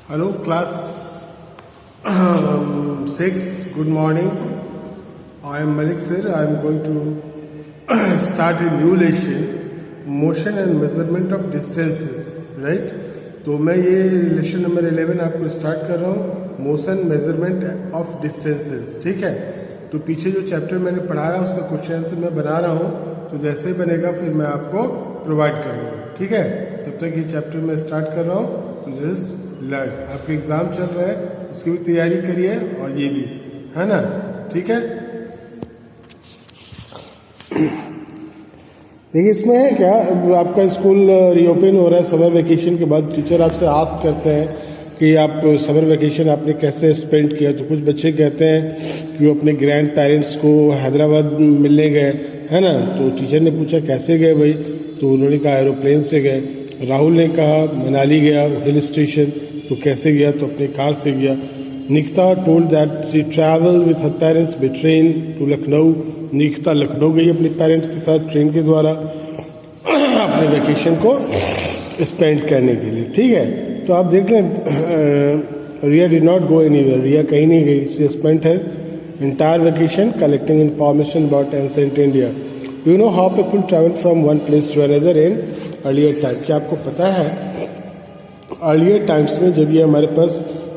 Hello, class 6. Good morning. I am Malik sir. I am going to start a new lesson, motion and measurement of distances. Right? तो मैं ये lesson number 11 आपको start कर रहा हूँ, motion measurement of distances. ठीक है. तो पीछे जो चैप्टर मैंने पढ़ाया उसका क्वेश्चन आंसर मैं बना रहा हूँ, तो जैसे ही बनेगा फिर मैं आपको प्रोवाइड करूँगा. ठीक है. तब तक ये चैप्टर मैं स्टार्ट कर रहा हूँ, तो जस्ट लर्न. आपके एग्जाम चल रहा है, उसकी भी तैयारी करिए और ये भी है ना. ठीक है. देखिए इसमें है क्या, आपका स्कूल रीओपन हो रहा है समर वेकेशन के बाद. टीचर आपसे आस्क करते हैं कि आप समर वेकेशन आपने कैसे स्पेंड किया. तो कुछ बच्चे कहते हैं कि वो अपने ग्रैंड पेरेंट्स को हैदराबाद मिलने गए, है ना. तो टीचर ने पूछा कैसे गए भाई, तो उन्होंने कहा एरोप्लेन से गए. राहुल ने कहा मनाली गया हिल स्टेशन. तो कैसे गया, तो अपने कार से गया. Nikita told that she travel with her parents by train to Lucknow. Nikita Lucknow गई अपने पेरेंट्स के साथ ट्रेन के द्वारा अपने वेकेशन को स्पेंड करने के लिए. ठीक है. तो आप देख लें, रिया डिड नॉट गो एनीवेयर. रिया कहीं नहीं गई. She spent her entire vacation collecting information about ancient India. Do you know how people travel from one place to another in earlier time? क्या आपको पता है अर्लियर टाइम्स में जब ये हमारे पास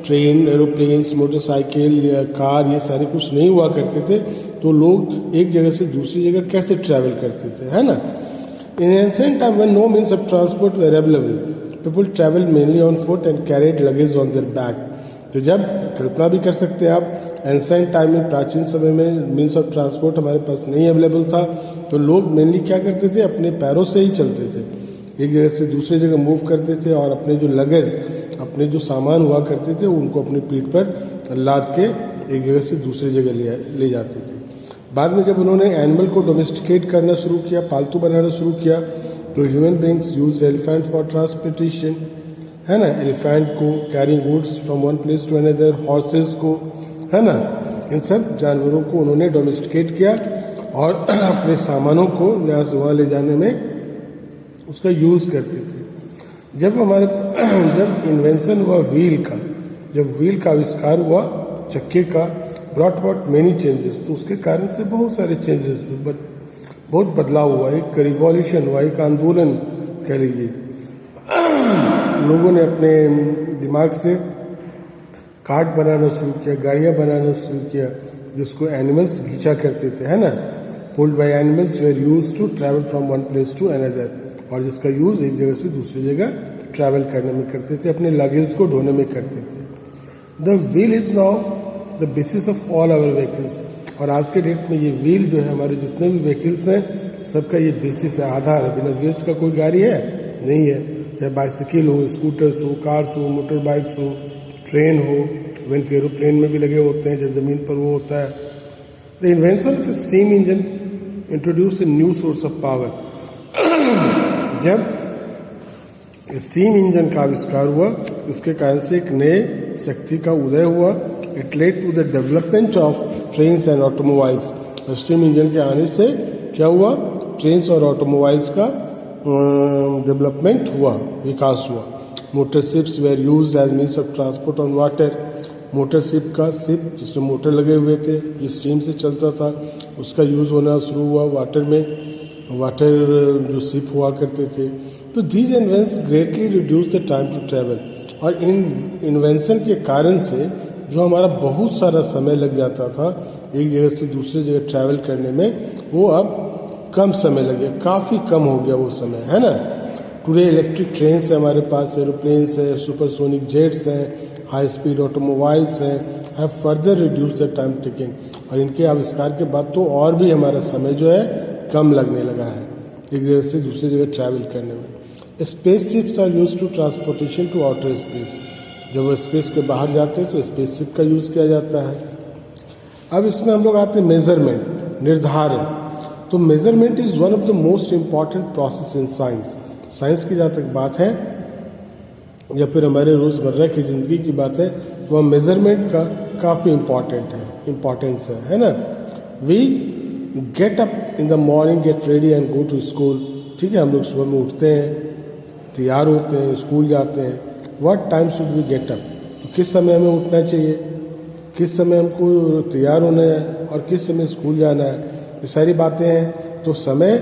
ट्रेन, एरोप्लेन्स, मोटरसाइकिल या कार ये सारे कुछ नहीं हुआ करते थे, तो लोग एक जगह से दूसरी जगह कैसे ट्रैवल करते थे, है ना. In ancient time when no means of transport were available, people travel mainly on foot and carried luggage on their back. तो जब कल्पना भी कर सकते हैं आप, एंशिएंट टाइम में, प्राचीन समय में मीन्स ऑफ ट्रांसपोर्ट हमारे पास नहीं अवेलेबल था, तो लोग मेनली क्या करते थे, अपने पैरों से ही चलते थे. एक जगह से दूसरी जगह मूव करते थे और अपने जो लगेज, अपने जो सामान हुआ करते थे उनको अपनी पीठ पर लाद के एक जगह से दूसरी जगह ले जाते थे. बाद में जब उन्होंने एनिमल को डोमेस्टिकेट करना शुरू किया, पालतू बनाना शुरू किया, तो human beings use elephant for transportation, है ना. एलिफेंट को carrying goods from one place to another, horses को, है ना. इन सब जानवरों को उन्होंने डोमेस्टिकेट किया और अपने सामानों को यहाँ से वहाँ ले जाने में उसका यूज करते थे. जब इन्वेंशन हुआ व्हील का, जब व्हील का आविष्कार हुआ, चक्के का, ब्रॉट अबाउट मेनी चेंजेस. तो उसके कारण से बहुत सारे चेंजेस हुए, बहुत बदलाव हुआ, एक रिवॉल्यूशन हुआ, एक आंदोलन कह लीजिए. लोगों ने अपने दिमाग से कार्ट बनाना शुरू किया, गाड़ियाँ बनाना शुरू किया, जिसको एनिमल्स खींचा करते थे, है ना. Pulled by animals were use to travel from one place to another, और जिसका यूज एक जगह से दूसरी जगह ट्रैवल करने में करते थे, अपने लगेज को ढोने में करते थे. The wheel is now the basis of all our vehicles. और आज के डेट में ये व्हील जो है, हमारे जितने भी व्हीकल्स हैं सबका ये बेसिस है, आधार है. बिना व्हील्स का कोई गाड़ी है नहीं है. चाहे बाइसिकल हो, स्कूटर्स हो, कार्स हो, मोटर बाइक्स हो, ट्रेन हो, इवन के एरोप्लेन में भी लगे होते हैं जब जमीन पर वो होता है. The invention of steam engine introduce a new source of power. जब स्टीम इंजन का आविष्कार हुआ, उसके कारण से एक नए शक्ति का उदय हुआ. It led to the development of trains and automobiles. Steam engine के आने से क्या हुआ, ट्रेन्स और ऑटोमोबाइल्स का डेवलपमेंट हुआ, विकास हुआ. Motor ships were used as means of transport on water. Motor ship का शिप जिसमें मोटर लगे हुए थे, जो स्टीम से चलता था, उसका यूज होना शुरू हुआ वाटर में. वाटर जो शिप हुआ करते थे. तो these invents greatly reduce the time to travel. और इन इन्वेंशन के कारण से जो हमारा बहुत सारा समय लग जाता था एक जगह से दूसरी जगह ट्रैवल करने में, वो अब कम समय लगे, काफ़ी कम हो गया वो समय, है ना. टुडे इलेक्ट्रिक ट्रेन है हमारे पास, एरोप्लेन्स है, सुपरसोनिक जेट्स हैं, हाई स्पीड ऑटोमोबाइल्स हैं, have further reduce the time taken. और इनके आविष्कार के बाद तो और भी हमारा समय जो है कम लगने लगा है एक जगह से दूसरी जगह ट्रैवल करने में. Space ships are use to transportation to outer space. जब वो स्पेस के बाहर जाते हैं तो स्पेस शिप का यूज़ किया जाता है. अब इसमें हम लोग आते हैं मेजरमेंट, निर्धारण. तो measurement is one of the most important process in science. Science की जहाँ तक बात है या फिर हमारे रोज़मर्रा की ज़िंदगी की बात है, वह मेजरमेंट का काफ़ी इम्पॉर्टेंस है ना. We get up in the morning, get ready and go to school. ठीक है, हम लोग सुबह में उठते हैं, तैयार होते हैं, स्कूल जाते हैं. What time should we get up? तो किस समय हमें उठना चाहिए, किस समय हमको तैयार होना है और किस समय स्कूल जाना है, ये सारी बातें हैं। तो समय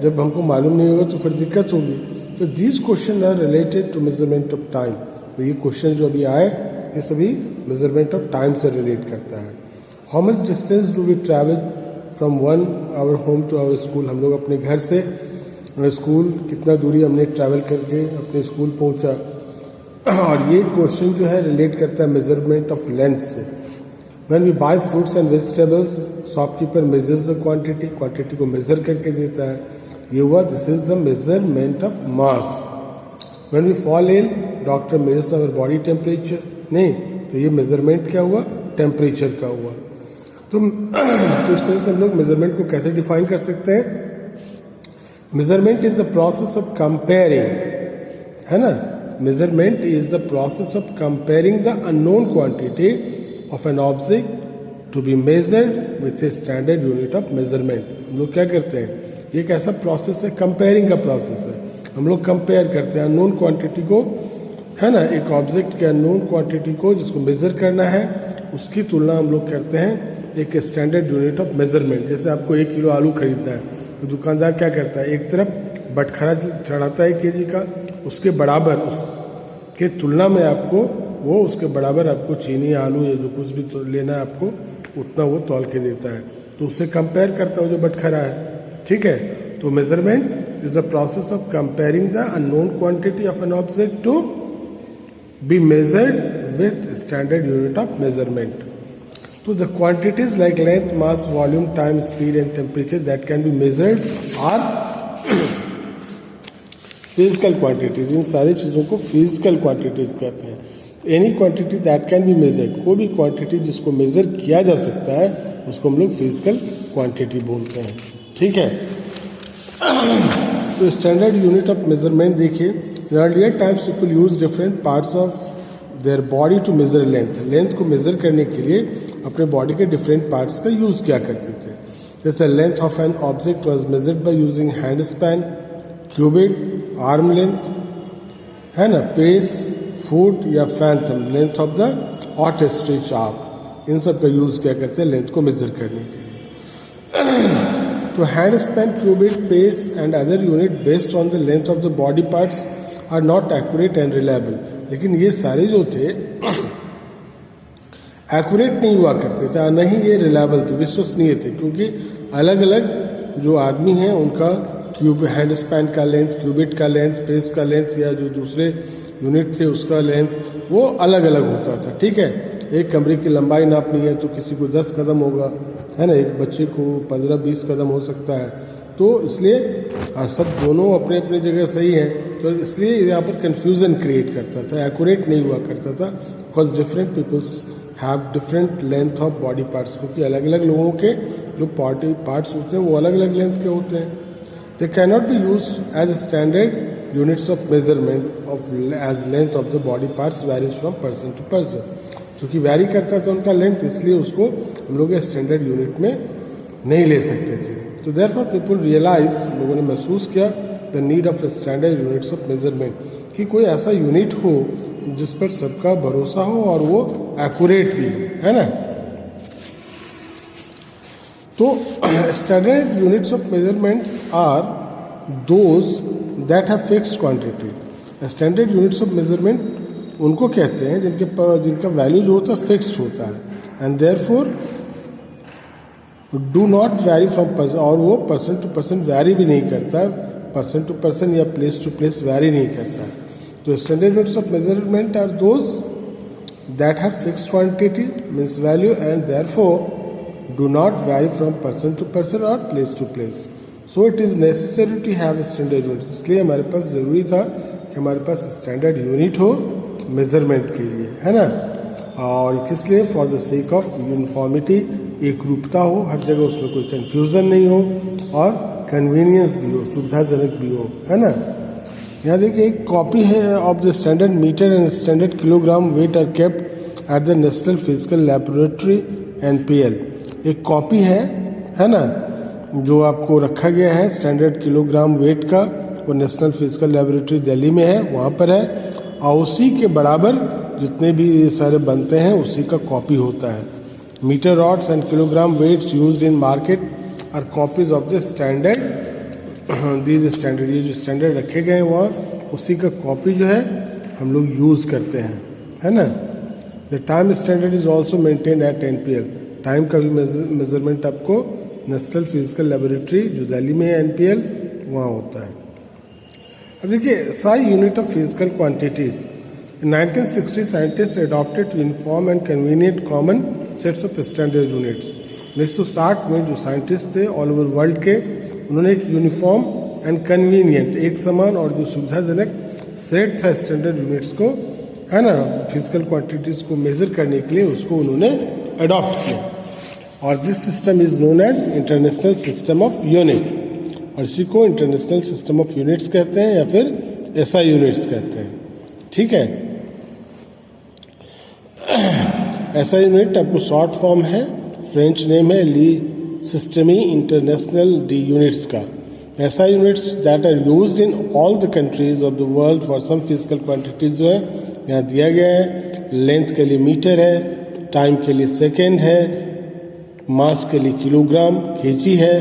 जब हमको मालूम नहीं होगा तो फिर दिक्कत होगी। तो these question are related to measurement of time. तो ये क्वेश्चन जो अभी आए ये सभी मेजरमेंट ऑफ टाइम से रिलेट करता है। How much distance do we travel from one our home to our school. हम लोग अपने घर से स्कूल कितना दूरी हमने ट्रैवल करके अपने स्कूल पहुंचा। और ये क्वेश्चन जो है रिलेट करता है मेजरमेंट ऑफ लेंथ से। When we buy fruits and vegetables, shopkeeper measures the quantity, quantity को मेजर करके देता है। ये हुआ, this is the measurement of mass. When we fall ill, doctor measures our body temperature. नहीं, तो ये मेजरमेंट क्या हुआ, टेम्परेचर का हुआ। तो इस तरह से हम लोग मेजरमेंट को कैसे डिफाइन कर सकते हैं। Measurement is the process of comparing, है ना, measurement is the process of comparing the unknown quantity of an object to be measured with a standard unit of measurement. हम लोग क्या करते हैं, ये एक ऐसा प्रोसेस है, कंपेयरिंग का प्रोसेस है। हम लोग कंपेयर करते हैं अननोन क्वांटिटी को, है ना, एक ऑब्जेक्ट के अननोन क्वांटिटी को जिसको मेजर करना है उसकी तुलना हम लोग करते हैं एक स्टैंडर्ड यूनिट ऑफ मेजरमेंट। जैसे आपको 1 किलो आलू खरीदना है तो दुकानदार क्या करता है, एक तरफ बटखरा चढ़ाता है 1 केजी का, उसके बराबर उसके तुलना में आपको वो उसके बराबर आपको चीनी आलू या जो कुछ भी तो लेना है आपको उतना वो तौल के देता है, तो उससे कंपेयर करता है जो बटखरा है। ठीक है, तो measurement is the process of comparing the unknown quantity of an object to be measured with standard unit of measurement. So the quantities like length, mass, volume, time, speed and temperature that can be measured are physical quantities। इन सारी चीज़ों को physical quantities कहते हैं। Any quantity that can be measured, कोई भी quantity जिसको measure किया जा सकता है उसको हम लोग physical quantity बोलते हैं। ठीक है, तो standard unit of measurement देखिए, in earlier times people used different parts of their body to measure length. Length को मेजर करने के लिए अपने बॉडी के डिफरेंट पार्ट्स का यूज किया करते थे। जैसे length of an object was measured by using hand span, cubit, arm length, है ना, पेस, फुट या fathom length of the outstretched arm. इन सब का यूज किया करते हैं लेंथ को मेजर करने के लिए। तो hand span, cubit, pace and other unit based on the length of the body parts are not accurate and reliable. लेकिन ये सारे जो थे एक्यूरेट नहीं हुआ करते थे, नहीं ये रिलायबल थे, विश्वसनीय थे, क्योंकि अलग अलग जो आदमी हैं उनका हैंड स्पैन का लेंथ, क्यूबिट का लेंथ, पेस का लेंथ या जो दूसरे यूनिट थे उसका लेंथ वो अलग अलग होता था। ठीक है, एक कमरे की लंबाई नापनी है तो किसी को 10 कदम होगा, है ना, एक बच्चे को 15-20 कदम हो सकता है। तो इसलिए सब दोनों अपने अपनी जगह सही है, तो इसलिए यहाँ पर कंफ्यूजन क्रिएट करता था, एक्यूरेट नहीं हुआ करता था। Because different peoples have different length of body parts, क्योंकि अलग अलग लोगों के जो बॉडी पार्ट्स होते हैं वो अलग अलग लेंथ के होते हैं। They can not be use as standard units of measurement of as length of the body parts varies from person to person. चूँकि वैरी करता था उनका लेंथ, इसलिए उसको हम लोग स्टैंडर्ड यूनिट में नहीं ले सकते थे। तो देयरफॉर पीपल रियलाइज, लोगों ने महसूस किया the need of standard units of measurement, कि कोई ऐसा यूनिट हो जिस पर सबका भरोसा हो और वो एक्यूरेट भी हो, है ना। तो standard units of measurements are those that have fixed quantity. Standard units of measurement उनको कहते हैं जिनका वैल्यू जो होता है फिक्स्ड होता है, and therefore do not vary from person, और वो पर्सन टू पर्सन वैरी भी नहीं करता, पर्सन टू पर्सन या प्लेस टू प्लेस वैरी नहीं करता। तो standard units of measurement are those that have fixed quantity means value and therefore do not vary from person to person और place to place. So it is necessary to have standard unit. इसलिए हमारे पास जरूरी था कि हमारे पास standard unit हो measurement के लिए, है ना। और किस लिए, for the sake of uniformity, एक रूपता हो हर जगह, उसमें कोई कंफ्यूजन नहीं हो और कन्वीनियंस भी हो, सुविधाजनक भी हो, है ना। यहाँ देखिए एक कॉपी है of the standard metre and standard kilogram weight are kept at the National Physical Laboratory NPL। एक कॉपी है ना, जो आपको रखा गया है स्टैंडर्ड किलोग्राम वेट का, वो नेशनल फिजिकल लैबोरेटरी दिल्ली में है, वहाँ पर है। और उसी के बराबर जितने भी सारे बनते हैं उसी का कॉपी होता है। Metre rods and kilogram weights used in market are copies of the standard. These standard, ये जो स्टैंडर्ड रखे गए हैं वहाँ उसी का कॉपी जो है हम लोग यूज़ करते हैं, है ना। The time standard is also maintain at NPL। Time का भी मेजरमेंट आपको नेशनल फिजिकल लेबोरेटरी जो दिल्ली में है NPL, वहाँ होता है। अब देखिए SI unit of physical quantities. In 1960 scientist adopted uniform and convenient common sets of standard units. 1960 में जो साइंटिस्ट थे ऑल ओवर वर्ल्ड के, उन्होंने एक यूनिफॉर्म एंड कन्वीनियंट, एक समान और जो सुविधाजनक सेट था स्टैंडर्ड यूनिट्स को, है ना, फिजिकल क्वांटिटीज को मेजर करने के लिए उसको उन्होंने अडॉप्ट किया। और this system is known as international system of unit, और इसी को इंटरनेशनल सिस्टम ऑफ यूनिट्स कहते हैं या फिर SI यूनिट्स कहते हैं। ठीक है, SI यूनिट आपको शॉर्ट फॉर्म है, फ्रेंच नेम है Le Systeme International de Unites का। SI units that are used in all the countries of the world for some physical quantities जो है यहाँ दिया गया है। लेंथ के लिए मीटर है, टाइम के लिए सेकेंड है, मास के लिए किलोग्राम केजी है,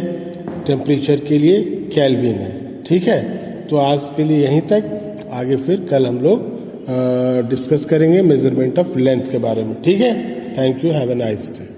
टेम्परेचर के लिए केल्विन है। ठीक है, तो आज के लिए यहीं तक, आगे फिर कल हम लोग डिस्कस करेंगे मेजरमेंट ऑफ लेंथ के बारे में। ठीक है, thank you, have a nice day.